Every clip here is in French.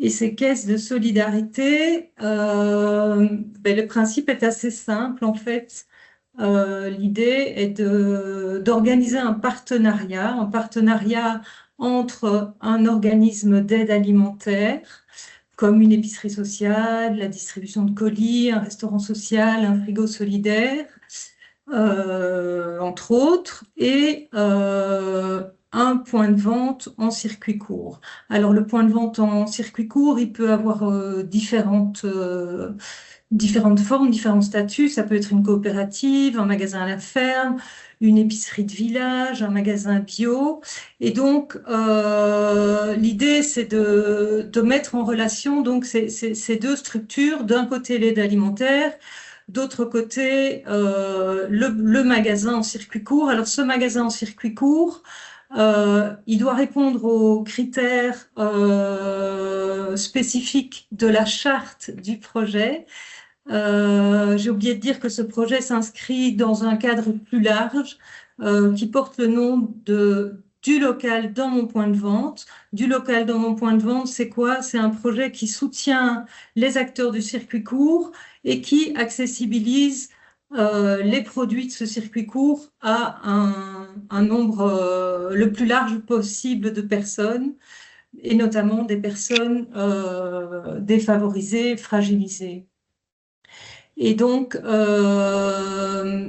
Et ces caisses de solidarité, le principe est assez simple en fait. L'idée est d'organiser un partenariat entre un organisme d'aide alimentaire, comme une épicerie sociale, la distribution de colis, un restaurant social, un frigo solidaire, entre autres, et un point de vente en circuit court. Alors le point de vente en circuit court, il peut avoir différentes formes, différents statuts. Ça peut être une coopérative, un magasin à la ferme, une épicerie de village, un magasin bio. Et donc, l'idée, c'est de mettre en relation donc, ces deux structures. D'un côté, l'aide alimentaire, d'autre côté, le magasin en circuit court. Alors, ce magasin en circuit court, il doit répondre aux critères spécifiques de la charte du projet. J'ai oublié de dire que ce projet s'inscrit dans un cadre plus large qui porte le nom du local dans mon point de vente. Du local dans mon point de vente, c'est quoi? C'est un projet qui soutient les acteurs du circuit court et qui accessibilise les produits de ce circuit court à un nombre le plus large possible de personnes, et notamment des personnes défavorisées, fragilisées. Et donc,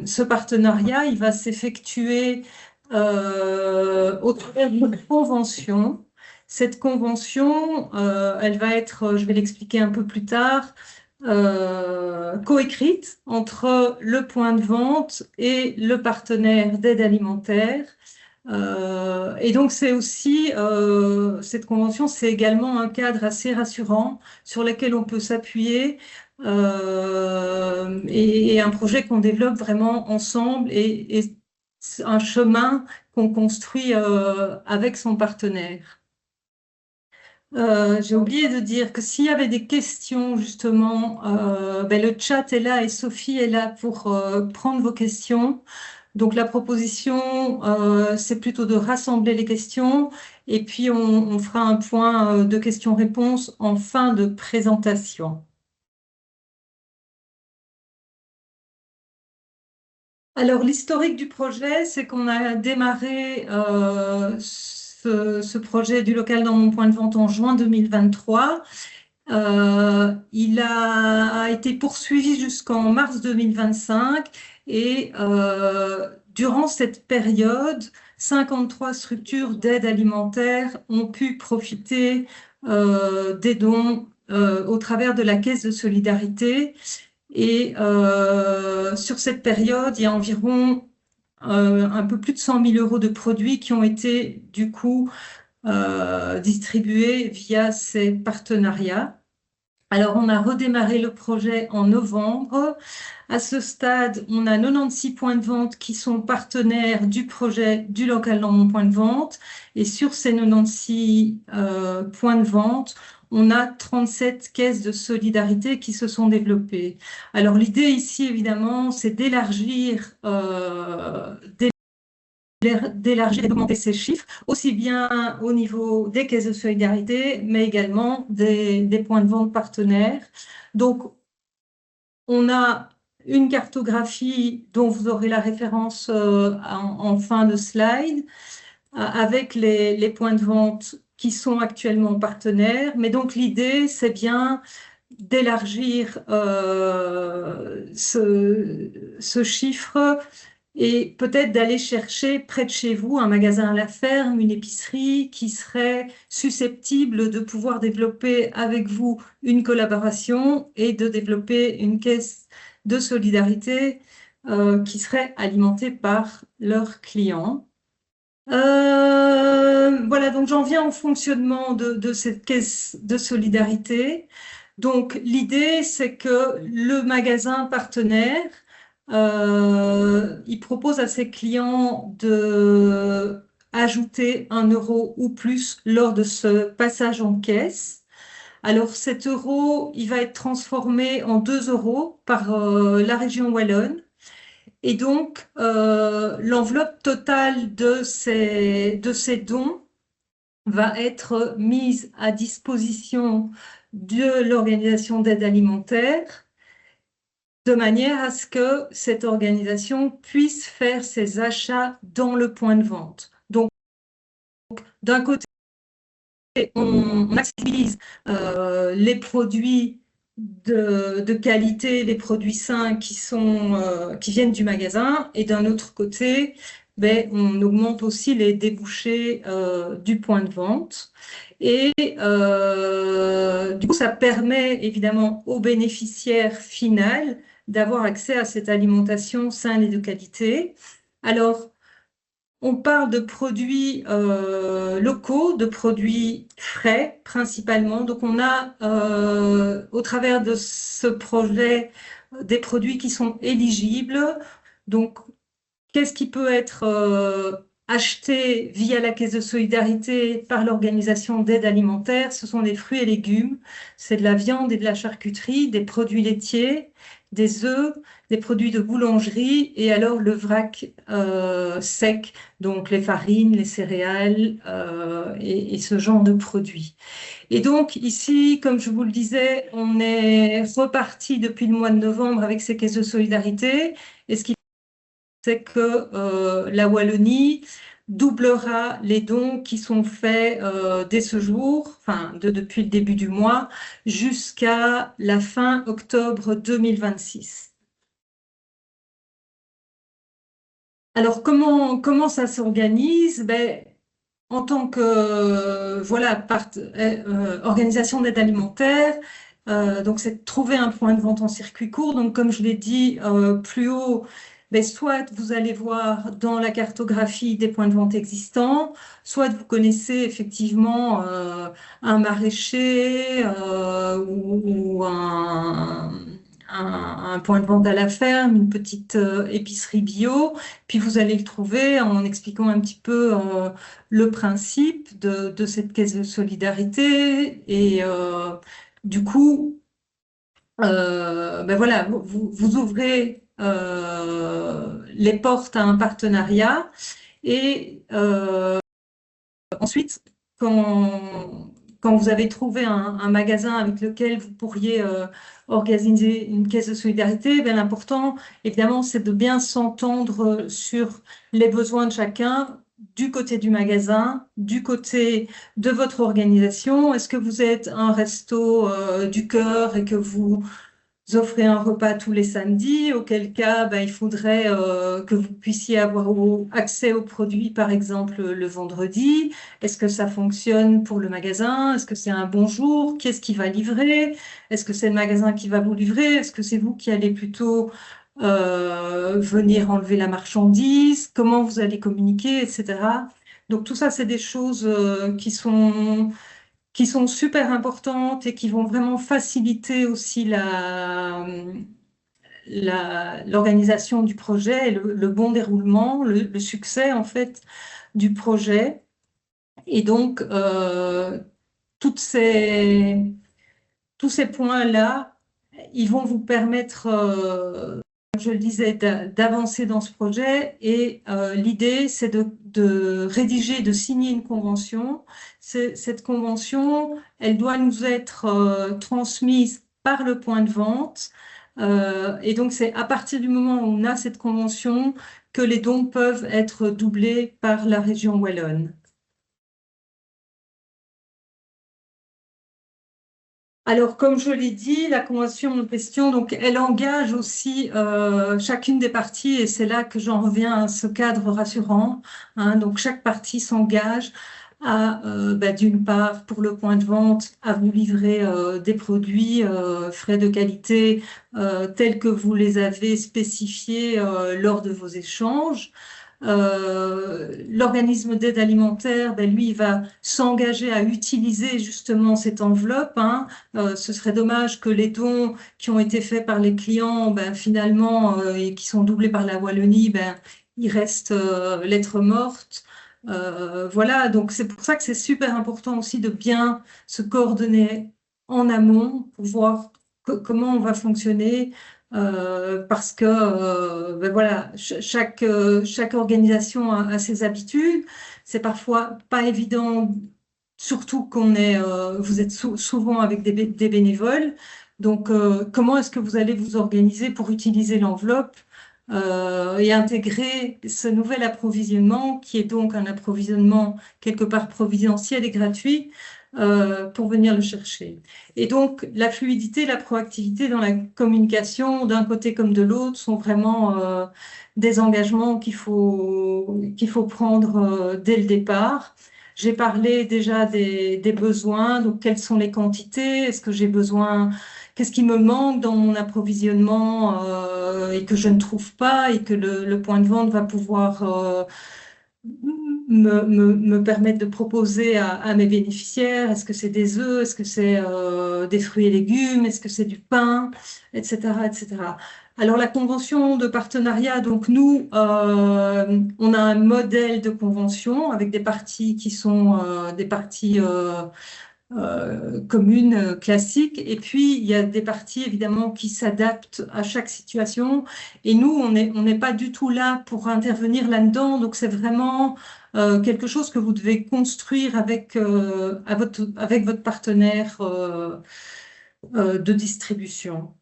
ce partenariat, il va s'effectuer au travers d'une convention. Cette convention, elle va être, je vais l'expliquer un peu plus tard, coécrite entre le point de vente et le partenaire d'aide alimentaire. Et donc, c'est aussi, cette convention, c'est également un cadre assez rassurant sur lequel on peut s'appuyer et un projet qu'on développe vraiment ensemble et un chemin qu'on construit avec son partenaire. J'ai oublié de dire que s'il y avait des questions, justement, le chat est là et Sophie est là pour prendre vos questions. Donc la proposition, c'est plutôt de rassembler les questions et puis on fera un point de questions-réponses en fin de présentation. Alors l'historique du projet, c'est qu'on a démarré ce projet du local dans mon point de vente en juin 2023. Il a été poursuivi jusqu'en mars 2025 et durant cette période, 53 structures d'aide alimentaire ont pu profiter des dons au travers de la Caisse de solidarité. Et sur cette période, il y a environ un peu plus de 100 000 euros de produits qui ont été du coup distribués via ces partenariats. Alors, on a redémarré le projet en novembre. À ce stade, on a 96 points de vente qui sont partenaires du projet du local dans mon point de vente. Et sur ces 96 points de vente, on a 37 caisses de solidarité qui se sont développées. Alors, l'idée ici, évidemment, c'est d'élargir et d'augmenter ces chiffres, aussi bien au niveau des caisses de solidarité, mais également des points de vente partenaires. Donc, on a une cartographie dont vous aurez la référence en fin de slide, avec les points de vente qui sont actuellement partenaires. Mais donc, l'idée, c'est bien d'élargir ce chiffre et peut-être d'aller chercher près de chez vous un magasin à la ferme, une épicerie qui serait susceptible de pouvoir développer avec vous une collaboration et de développer une caisse de solidarité qui serait alimentée par leurs clients. Voilà, donc j'en viens au fonctionnement de cette caisse de solidarité. Donc l'idée, c'est que le magasin partenaire, il propose à ses clients de ajouter 1 € ou plus lors de ce passage en caisse. Alors cet euro, il va être transformé en 2 € par la région Wallonne. Et donc, l'enveloppe totale de ces dons va être mise à disposition de l'organisation d'aide alimentaire de manière à ce que cette organisation puisse faire ses achats dans le point de vente. Donc, d'un côté, on maximise les produits de qualité, les produits sains qui viennent du magasin, et d'un autre côté, ben, on augmente aussi les débouchés du point de vente. Et du coup, ça permet évidemment au bénéficiaire final d'avoir accès à cette alimentation saine et de qualité. Alors, on parle de produits locaux, de produits frais principalement. Donc, on a au travers de ce projet des produits qui sont éligibles. Donc, qu'est-ce qui peut être acheté via la Caisse de solidarité par l'organisation d'aide alimentaire? Ce sont des fruits et légumes, c'est de la viande et de la charcuterie, des produits laitiers, des œufs, des produits de boulangerie et alors le vrac sec, donc les farines, les céréales et ce genre de produits. Et donc ici, comme je vous le disais, on est reparti depuis le mois de novembre avec ces caisses de solidarité. Et ce qui c'est que la Wallonie doublera les dons qui sont faits dès ce jour, enfin depuis le début du mois, jusqu'à la fin octobre 2026. Alors comment ça s'organise? Ben, en tant que voilà, organisation d'aide alimentaire, donc c'est de trouver un point de vente en circuit court. Donc comme je l'ai dit plus haut, ben, soit vous allez voir dans la cartographie des points de vente existants, soit vous connaissez effectivement un maraîcher ou un point de vente à la ferme, une petite épicerie bio, puis vous allez le trouver en expliquant un petit peu le principe de cette caisse de solidarité et du coup, ben voilà, vous ouvrez les portes à un partenariat et ensuite, quand vous avez trouvé un magasin avec lequel vous pourriez organiser une caisse de solidarité, ben, l'important, évidemment, c'est de bien s'entendre sur les besoins de chacun du côté du magasin, du côté de votre organisation. Est-ce que vous êtes un resto du cœur et que vous offrez un repas tous les samedis, auquel cas ben, il faudrait que vous puissiez avoir accès aux produits, par exemple, le vendredi. Est-ce que ça fonctionne pour le magasin? Est-ce que c'est un bon jour? Qui est-ce qui va livrer? Est-ce que c'est le magasin qui va vous livrer? Est-ce que c'est vous qui allez plutôt venir enlever la marchandise? Comment vous allez communiquer, etc. Donc tout ça, c'est des choses qui sont super importantes et qui vont vraiment faciliter aussi l'organisation du projet, et le bon déroulement, le succès en fait du projet. Et donc, toutes ces, tous ces points-là, ils vont vous permettre, comme je le disais, d'avancer dans ce projet. Et l'idée, c'est de rédiger, de signer une convention. Cette convention, elle doit nous être transmise par le point de vente. Et donc, c'est à partir du moment où on a cette convention que les dons peuvent être doublés par la région wallonne. Alors, comme je l'ai dit, la convention en question, donc, elle engage aussi chacune des parties, et c'est là que j'en reviens à ce cadre rassurant, hein. Donc, chaque partie s'engage à, bah, d'une part, pour le point de vente, à vous livrer des produits frais de qualité tels que vous les avez spécifiés lors de vos échanges. L'organisme d'aide alimentaire, ben, lui, il va s'engager à utiliser justement cette enveloppe, hein. Ce serait dommage que les dons qui ont été faits par les clients, ben, finalement, et qui sont doublés par la Wallonie, ben, ils restent lettre morte. Voilà, donc c'est pour ça que c'est super important aussi de bien se coordonner en amont pour voir comment on va fonctionner. Parce que ben voilà, chaque organisation a ses habitudes. C'est parfois pas évident surtout vous êtes souvent avec des bénévoles. Donc, comment est-ce que vous allez vous organiser pour utiliser l'enveloppe et intégrer ce nouvel approvisionnement, qui est donc un approvisionnement quelque part providentiel et gratuit, pour venir le chercher. Et donc, la fluidité, la proactivité dans la communication, d'un côté comme de l'autre, sont vraiment des engagements qu'il faut prendre dès le départ. J'ai parlé déjà des besoins, donc quelles sont les quantités, est-ce que j'ai besoin, qu'est-ce qui me manque dans mon approvisionnement et que je ne trouve pas et que le point de vente va pouvoir me permettre de proposer à mes bénéficiaires. Est-ce que c'est des œufs, est-ce que c'est des fruits et légumes, est-ce que c'est du pain, etc., etc. Alors la convention de partenariat, donc nous, on a un modèle de convention avec des parties qui sont des parties communes classiques, et puis il y a des parties évidemment qui s'adaptent à chaque situation, et nous, on n'est pas du tout là pour intervenir là-dedans, donc c'est vraiment quelque chose que vous devez construire avec votre partenaire de distribution.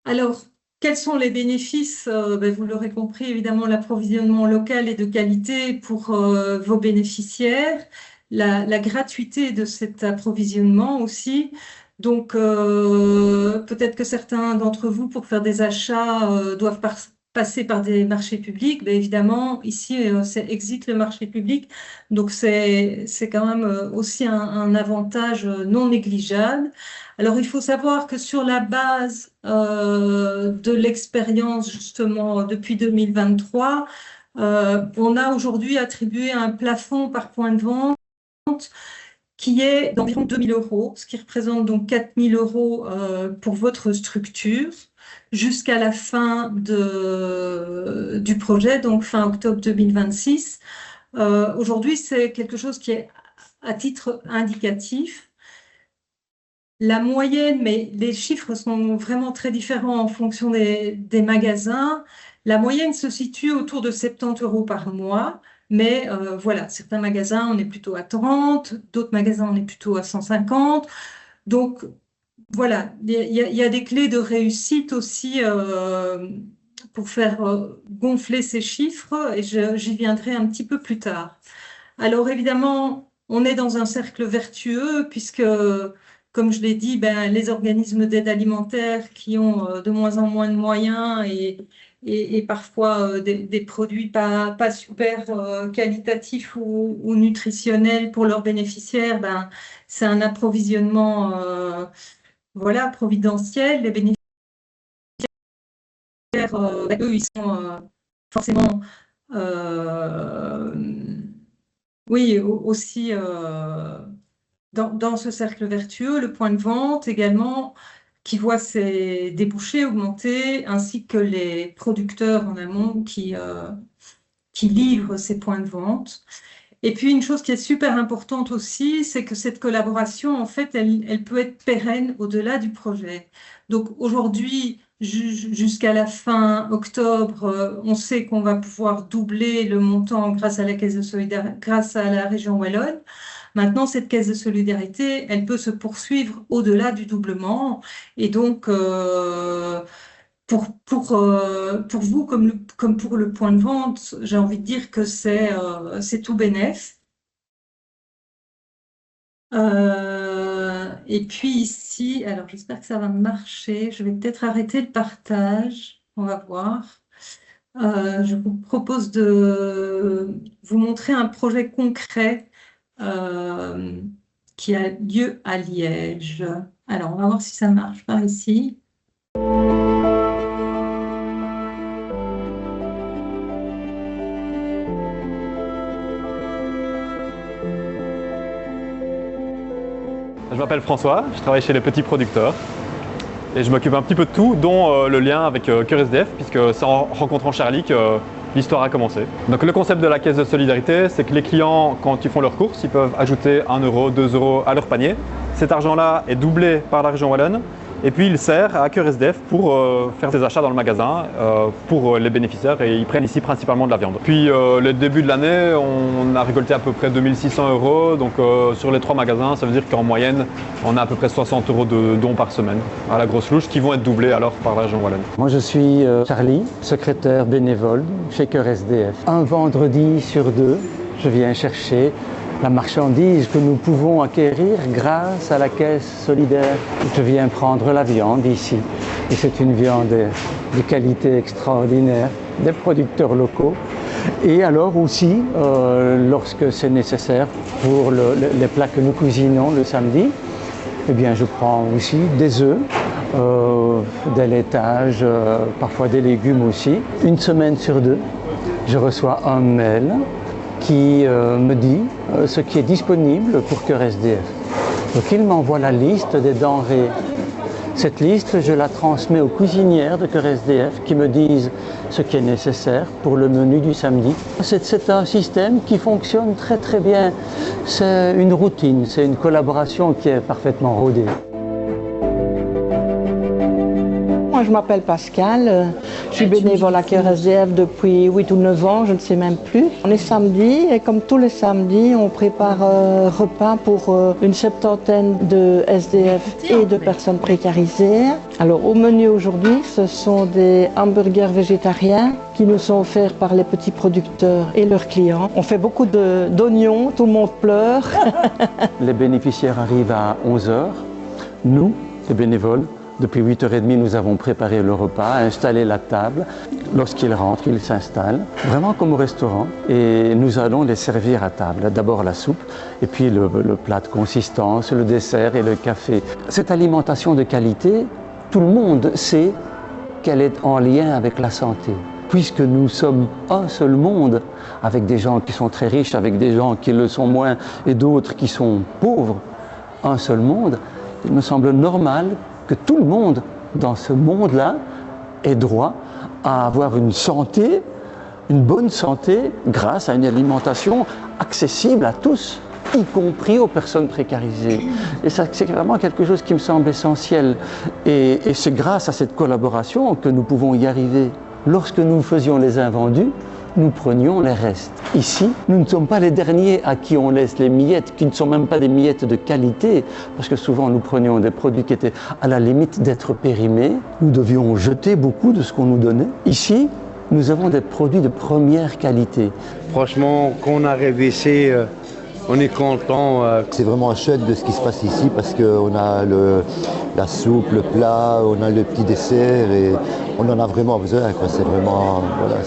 Alors, quels sont les bénéfices? Ben, vous l'aurez compris, évidemment, l'approvisionnement local et de qualité pour vos bénéficiaires, la gratuité de cet approvisionnement aussi. Donc, peut-être que certains d'entre vous, pour faire des achats, doivent passer par des marchés publics. Ben, évidemment, ici, c'est exit le marché public. Donc, c'est quand même aussi un avantage non négligeable. Alors, il faut savoir que sur la base de l'expérience, justement, depuis 2023, on a aujourd'hui attribué un plafond par point de vente qui est d'environ 2 000 €, ce qui représente donc 4 000 € pour votre structure jusqu'à la fin du projet, donc fin octobre 2026. Aujourd'hui, c'est quelque chose qui est à titre indicatif. La moyenne, mais les chiffres sont vraiment très différents en fonction des magasins. La moyenne se situe autour de 70 € par mois, mais voilà, certains magasins, on est plutôt à 30, d'autres magasins, on est plutôt à 150. Donc voilà, il y a des clés de réussite aussi pour faire gonfler ces chiffres, et j'y viendrai un petit peu plus tard. Alors évidemment, on est dans un cercle vertueux puisque, comme je l'ai dit, ben, les organismes d'aide alimentaire qui ont de moins en moins de moyens et parfois des produits pas super qualitatifs ou nutritionnels pour leurs bénéficiaires, ben, c'est un approvisionnement voilà, providentiel. Les bénéficiaires, ben, eux, ils sont forcément oui, aussi dans ce cercle vertueux, le point de vente également qui voit ses débouchés augmenter, ainsi que les producteurs en amont qui livrent ces points de vente. Et puis une chose qui est super importante aussi, c'est que cette collaboration, en fait, elle peut être pérenne au-delà du projet. Donc aujourd'hui, jusqu'à la fin octobre, on sait qu'on va pouvoir doubler le montant grâce à la Caisse de solidarité, grâce à la région Wallonne. Maintenant, cette caisse de solidarité, elle peut se poursuivre au-delà du doublement. Et donc, pour vous, comme pour le point de vente, j'ai envie de dire que c'est tout bénef. Et puis ici, alors j'espère que ça va marcher. Je vais peut-être arrêter le partage. On va voir. Je vous propose de vous montrer un projet concret euh, qui a lieu à Liège. Alors, on va voir si ça marche par ici. Je m'appelle François, je travaille chez les petits producteurs et je m'occupe un petit peu de tout, dont le lien avec Cœur SDF, puisque c'est en rencontrant Charlie que l'histoire a commencé. Donc le concept de la caisse de solidarité, c'est que les clients, quand ils font leurs courses, ils peuvent ajouter 1 €, 2 € à leur panier. Cet argent-là est doublé par la région Wallonne Et puis il sert à Cœur SDF pour faire des achats dans le magasin pour les bénéficiaires et ils prennent ici principalement de la viande. Puis le début de l'année, on a récolté à peu près 2600 €. Donc sur les 3 magasins, ça veut dire qu'en moyenne, on a à peu près 60 € de dons par semaine à la grosse louche qui vont être doublés alors par la région wallonne. Moi je suis Charlie, secrétaire bénévole chez Cœur SDF. Un vendredi sur 2, je viens chercher la marchandise que nous pouvons acquérir grâce à la caisse solidaire. Je viens prendre la viande ici et c'est une viande de qualité extraordinaire, des producteurs locaux. Et alors aussi, lorsque c'est nécessaire pour les plats que nous cuisinons le samedi, eh bien je prends aussi des œufs, des laitages, parfois des légumes aussi. Une semaine sur 2, je reçois un mail qui me dit ce qui est disponible pour Cœur SDF. Donc il m'envoie la liste des denrées. Cette liste, je la transmets aux cuisinières de Cœur SDF qui me disent ce qui est nécessaire pour le menu du samedi. C'est un système qui fonctionne très très bien. C'est une routine, c'est une collaboration qui est parfaitement rodée. Moi, je m'appelle Pascal, je suis bénévole à Cœur SDF depuis 8 ou 9 ans, je ne sais même plus. On est samedi et comme tous les samedis, on prépare un repas pour une septantaine de SDF et de personnes précarisées. Alors au menu aujourd'hui, ce sont des hamburgers végétariens qui nous sont offerts par les petits producteurs et leurs clients. On fait beaucoup d'oignons, tout le monde pleure. Les bénéficiaires arrivent à 11 h. Nous, les bénévoles, depuis 8h30, nous avons préparé le repas, installé la table. Lorsqu'ils rentrent, ils s'installent, vraiment comme au restaurant. Et nous allons les servir à table. D'abord la soupe, et puis le plat de consistance, le dessert et le café. Cette alimentation de qualité, tout le monde sait qu'elle est en lien avec la santé. Puisque nous sommes un seul monde, avec des gens qui sont très riches, avec des gens qui le sont moins, et d'autres qui sont pauvres, un seul monde, il me semble normal que tout le monde dans ce monde-là ait droit à avoir une santé, une bonne santé, grâce à une alimentation accessible à tous, y compris aux personnes précarisées. Et ça, c'est vraiment quelque chose qui me semble essentiel. Et c'est grâce à cette collaboration que nous pouvons y arriver. Lorsque nous faisions les invendus, nous prenions les restes. Ici, nous ne sommes pas les derniers à qui on laisse les miettes, qui ne sont même pas des miettes de qualité, parce que souvent nous prenions des produits qui étaient à la limite d'être périmés. Nous devions jeter beaucoup de ce qu'on nous donnait. Ici, nous avons des produits de première qualité. Franchement, quand on arrive ici, on est content. C'est vraiment chouette de ce qui se passe ici parce qu'on a la soupe, le plat, on a le petit dessert et on en a vraiment besoin. C'est vraiment... Voilà,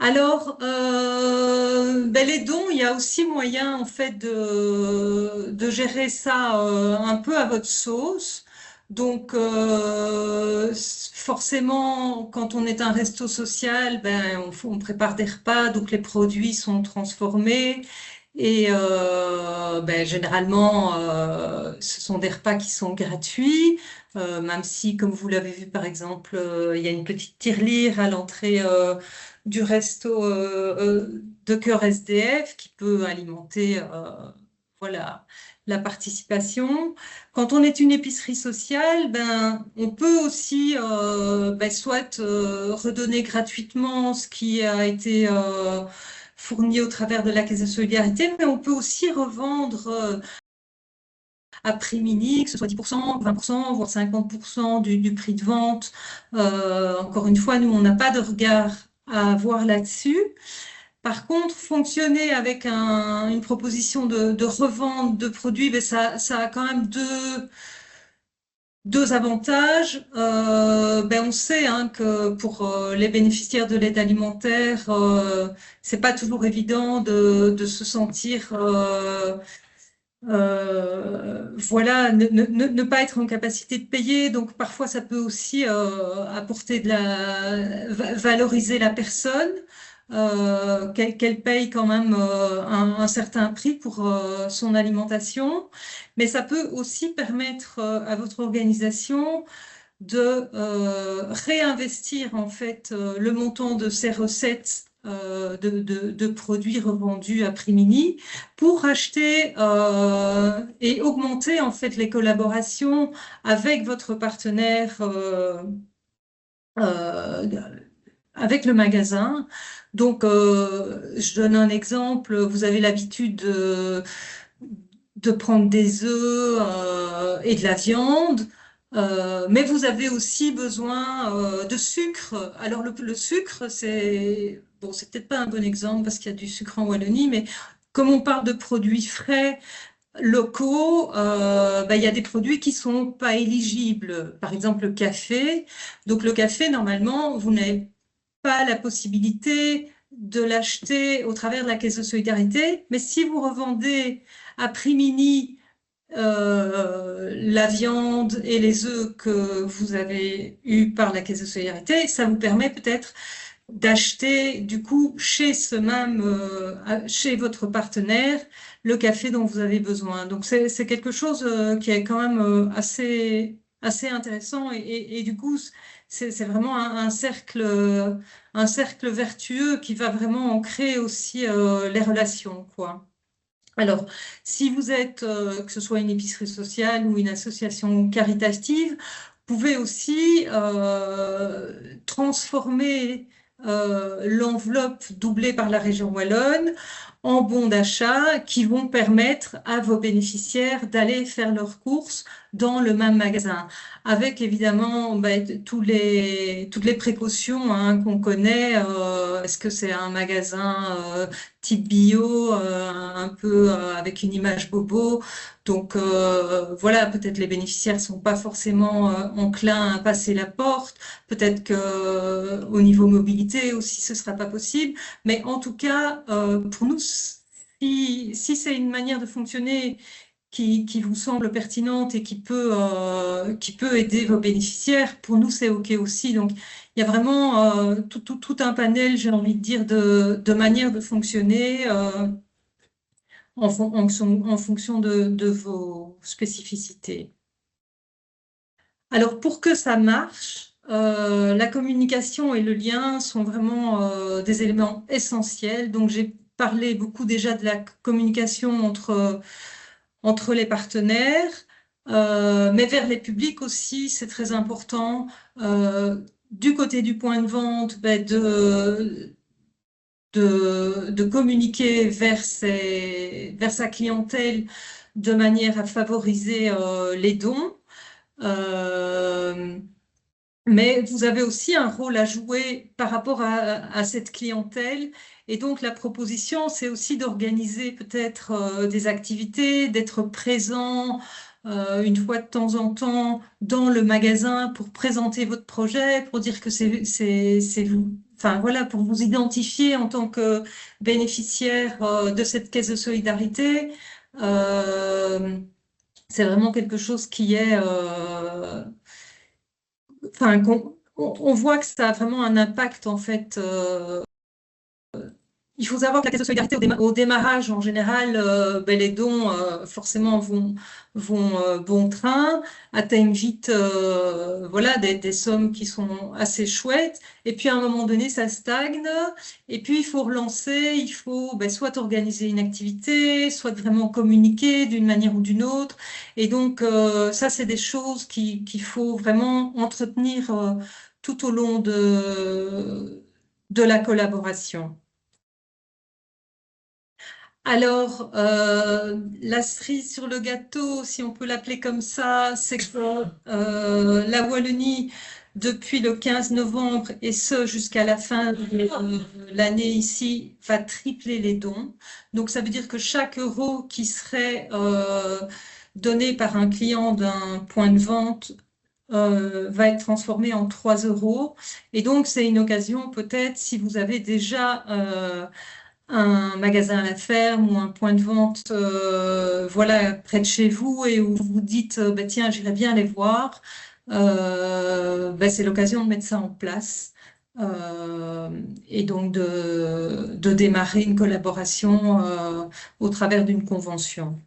Alors, les dons, il y a aussi moyen en fait de gérer ça un peu à votre sauce. Donc, forcément, quand on est un resto social, on prépare des repas, donc les produits sont transformés. Et généralement, ce sont des repas qui sont gratuits, même si, comme vous l'avez vu par exemple, il y a une petite tirelire à l'entrée du resto de Cœur SDF qui peut alimenter voilà, la participation. Quand on est une épicerie sociale, on peut aussi soit redonner gratuitement ce qui a été fourni au travers de la Caisse de solidarité, mais on peut aussi revendre à prix mini, que ce soit 10%, 20%, voire 50% du prix de vente. Encore une fois, nous, on n'a pas de regard à avoir là-dessus. Par contre, fonctionner avec une proposition de revente de produits, ça a quand même deux avantages. On sait que pour les bénéficiaires de l'aide alimentaire, c'est pas toujours évident de se sentir voilà, ne pas être en capacité de payer. Donc parfois ça peut aussi apporter valoriser la personne. qu'elle paye quand même un certain prix pour son alimentation, mais ça peut aussi permettre à votre organisation de réinvestir en fait le montant de ses recettes de produits revendus à prix mini pour acheter et augmenter en fait les collaborations avec votre partenaire euh, avec le magasin. Donc, je donne un exemple. Vous avez l'habitude de prendre des œufs et de la viande, mais vous avez aussi besoin de sucre. Alors, le sucre, c'est bon, c'est peut-être pas un bon exemple parce qu'il y a du sucre en Wallonie, mais comme on parle de produits frais, locaux, il y a des produits qui sont pas éligibles. Par exemple, le café. Donc, le café, normalement, vous n'avez pas la possibilité de l'acheter au travers de la caisse de solidarité, mais si vous revendez à prix mini la viande et les œufs que vous avez eus par la caisse de solidarité, ça vous permet peut-être d'acheter du coup chez ce même chez votre partenaire le café dont vous avez besoin. Donc c'est quelque chose qui est quand même assez intéressant et du coup c'est vraiment un cercle vertueux qui va vraiment ancrer aussi les relations quoi. Alors, si vous êtes, que ce soit une épicerie sociale ou une association caritative, vous pouvez aussi transformer l'enveloppe doublée par la région wallonne en bons d'achat qui vont permettre à vos bénéficiaires d'aller faire leurs courses dans le même magasin, avec évidemment toutes les précautions hein, qu'on connaît. Est-ce que c'est un magasin type bio, un peu avec une image bobo? Donc voilà, peut-être les bénéficiaires sont pas forcément enclins à passer la porte. Peut-être que au niveau mobilité aussi, ce sera pas possible. Mais en tout cas, pour nous, si c'est une manière de fonctionner qui vous semble pertinente et qui peut aider vos bénéficiaires, pour nous, c'est OK aussi. Donc, il y a vraiment tout un panel, j'ai envie de dire, de manières de fonctionner en fonction de vos spécificités. Alors, pour que ça marche, la communication et le lien sont vraiment des éléments essentiels. Donc, j'ai parlé beaucoup déjà de la communication entre les partenaires, mais vers les publics aussi, c'est très important. Du côté du point de vente, de communiquer vers sa clientèle de manière à favoriser les dons. Euh, mais vous avez aussi un rôle à jouer par rapport à cette clientèle. Et donc, la proposition, c'est aussi d'organiser peut-être des activités, d'être présent une fois de temps en temps dans le magasin pour présenter votre projet, pour dire que c'est vous. Enfin, voilà, pour vous identifier en tant que bénéficiaire de cette caisse de solidarité. Euh, c'est vraiment quelque chose qui est enfin, on voit que ça a vraiment un impact en fait. Il faut savoir que la caisse de solidarité au démarrage, en général, les dons forcément vont bon train, atteignent vite voilà, des sommes qui sont assez chouettes. Et puis à un moment donné, ça stagne. Et puis il faut relancer, il faut soit organiser une activité, soit vraiment communiquer d'une manière ou d'une autre. Et donc ça, c'est des choses qu'il faut vraiment entretenir tout au long de la collaboration. Alors, la cerise sur le gâteau, si on peut l'appeler comme ça, c'est que la Wallonie, depuis le 15 novembre et ce jusqu'à la fin de l'année ici, va tripler les dons. Donc, ça veut dire que chaque euro qui serait donné par un client d'un point de vente va être transformé en 3 euros. Et donc, c'est une occasion peut-être, si vous avez déjà un magasin à la ferme ou un point de vente voilà, près de chez vous et où vous vous dites tiens, j'irais bien les voir, c'est l'occasion de mettre ça en place. et donc de démarrer une collaboration au travers d'une convention.